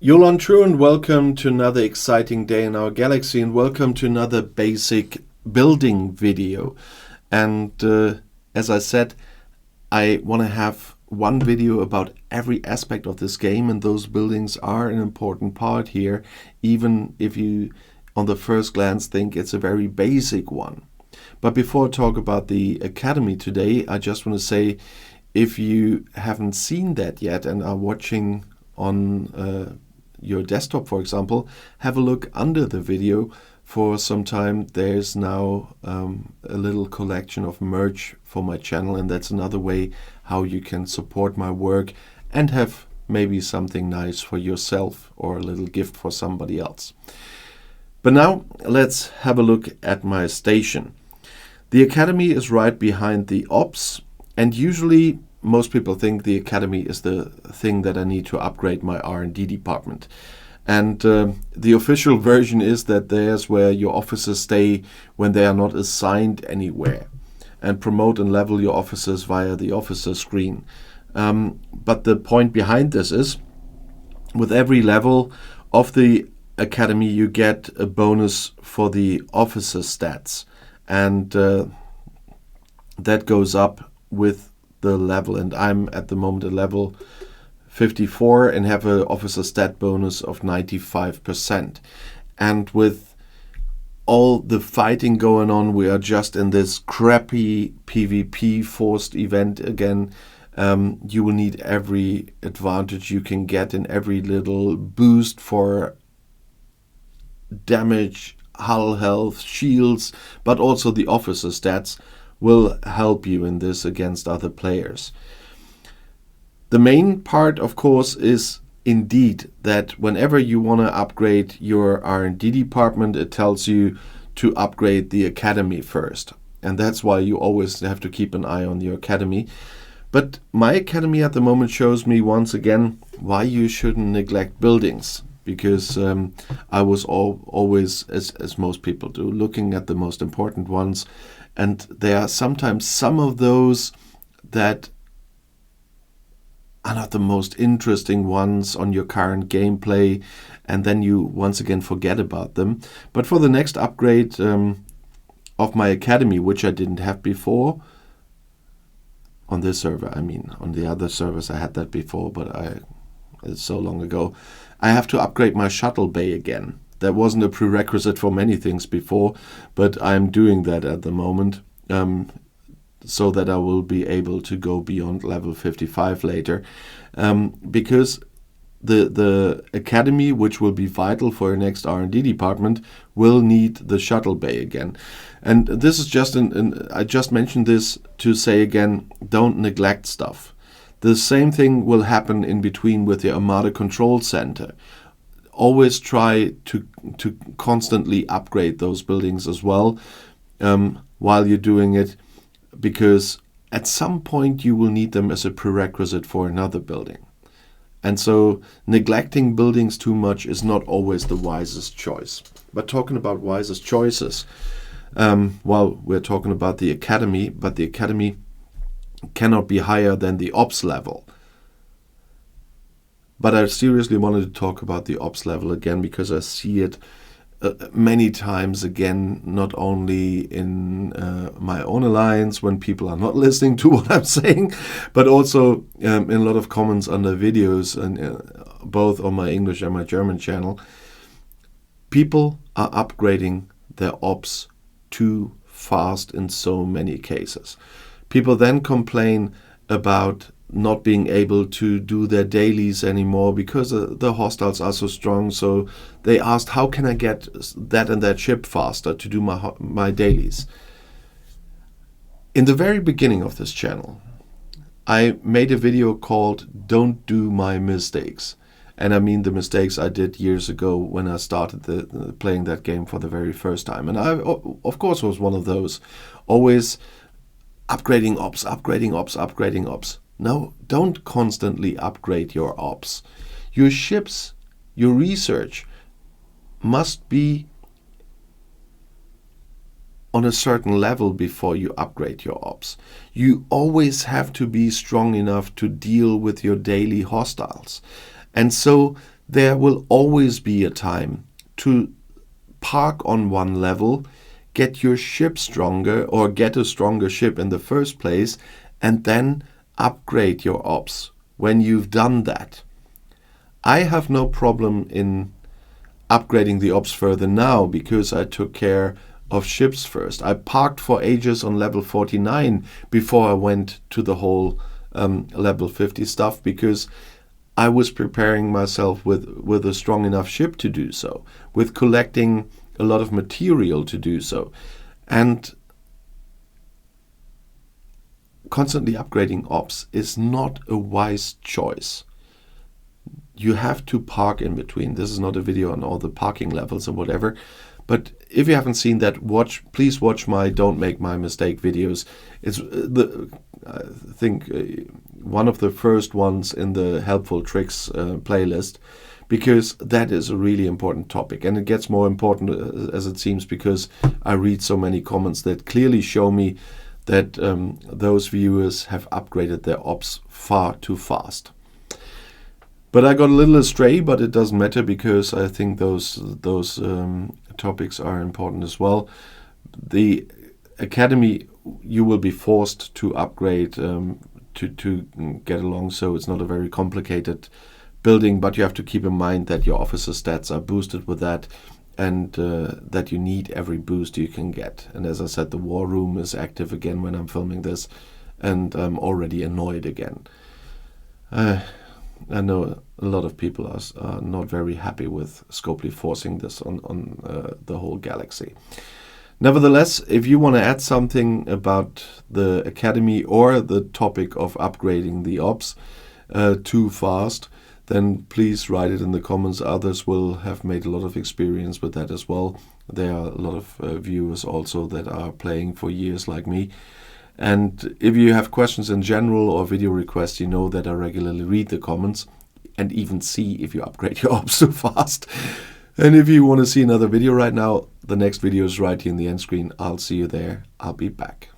Jolan True, and welcome to another exciting day in our galaxy, and welcome to another basic building video. And as I said, I want to have one video about every aspect of this game, and those buildings are an important part here, even if you on the first glance think it's a very basic one. But before I talk about the Academy today, I just want to say, if you haven't seen that yet and are watching on your desktop, for example, have a look under the video for some time. There's now a little collection of merch for my channel, and that's another way how you can support my work and have maybe something nice for yourself or a little gift for somebody else. But now let's have a look at my station. The Academy is right behind the Ops, and usually most people think the Academy is the thing that I need to upgrade my R&D department. And the official version is that there's where your officers stay when they are not assigned anywhere, and promote and level your officers via the officer screen. But the point behind this is, with every level of the Academy you get a bonus for the officer stats, and that goes up with the level, and I'm at the moment at level 54 and have an officer stat bonus of 95%. And with all the fighting going on, we are just in this crappy PvP forced event again. You will need every advantage you can get and every little boost for damage, hull health, shields, but also the officer stats will help you in this against other players. The main part, of course, is indeed that whenever you want to upgrade your R&D department, it tells you to upgrade the Academy first. And that's why you always have to keep an eye on your Academy. But my Academy at the moment shows me once again why you shouldn't neglect buildings. Because I was always, as most people do, looking at the most important ones. And there are sometimes some of those that are not the most interesting ones on your current gameplay, and then you once again forget about them. But for the next upgrade of my Academy, which I didn't have before, on this server, I mean, on the other servers I had that before, but it's so long ago, I have to upgrade my shuttle bay again. That wasn't a prerequisite for many things before, but I'm doing that at the moment, so that I will be able to go beyond level 55 later, because the Academy, which will be vital for your next R&D department, will need the shuttle bay again. And this is just I just mentioned this to say again, don't neglect stuff. The same thing will happen in between with the Armada Control Center. Always try to constantly upgrade those buildings as well while you're doing it, because at some point you will need them as a prerequisite for another building. And so neglecting buildings too much is not always the wisest choice. But talking about wisest choices, well, we're talking about the Academy, but the Academy cannot be higher than the Ops level. But I seriously wanted to talk about the Ops level again, because I see it many times again, not only in my own alliance when people are not listening to what I'm saying, but also in a lot of comments under videos, and both on my English and my German channel. People are upgrading their Ops too fast in so many cases. People then complain about not being able to do their dailies anymore because the hostiles are so strong. So they asked, how can I get that and that ship faster to do my dailies? In the very beginning of this channel, I made a video called Don't Do My Mistakes. And I mean the mistakes I did years ago when I started playing that game for the very first time. And I, of course, was one of those. Always upgrading ops, upgrading ops, upgrading ops. No, don't constantly upgrade your ops. Your ships, your research must be on a certain level before you upgrade your ops. You always have to be strong enough to deal with your daily hostiles. And so there will always be a time to park on one level, get your ship stronger or get a stronger ship in the first place, and then upgrade your ops when you've done that. I have no problem in upgrading the ops further now because I took care of ships first. I parked for ages on level 49 before I went to the whole level 50 stuff, because I was preparing myself with a strong enough ship to do so, with collecting a lot of material to do so, and constantly upgrading ops is not a wise choice. You have to park in between. This is not a video on all the parking levels or whatever, but if you haven't seen that, please watch my Don't Make My Mistake videos. It's I think one of the first ones in the Helpful Tricks playlist, because that is a really important topic, and it gets more important as it seems, because I read so many comments that clearly show me that those viewers have upgraded their ops far too fast. But I got a little astray, but it doesn't matter, because I think those topics are important as well. The Academy, you will be forced to upgrade to get along, so it's not a very complicated building, but you have to keep in mind that your officer stats are boosted with that, and that you need every boost you can get. And as I said, the war room is active again when I'm filming this, and I'm already annoyed again. I know a lot of people are not very happy with Scopely forcing this on the whole galaxy. Nevertheless, if you want to add something about the Academy or the topic of upgrading the ops too fast, then please write it in the comments. Others will have made a lot of experience with that as well. There are a lot of viewers also that are playing for years like me. And if you have questions in general or video requests, you know that I regularly read the comments and even see if you upgrade your ops too fast. And if you want to see another video right now, the next video is right here in the end screen. I'll see you there. I'll be back.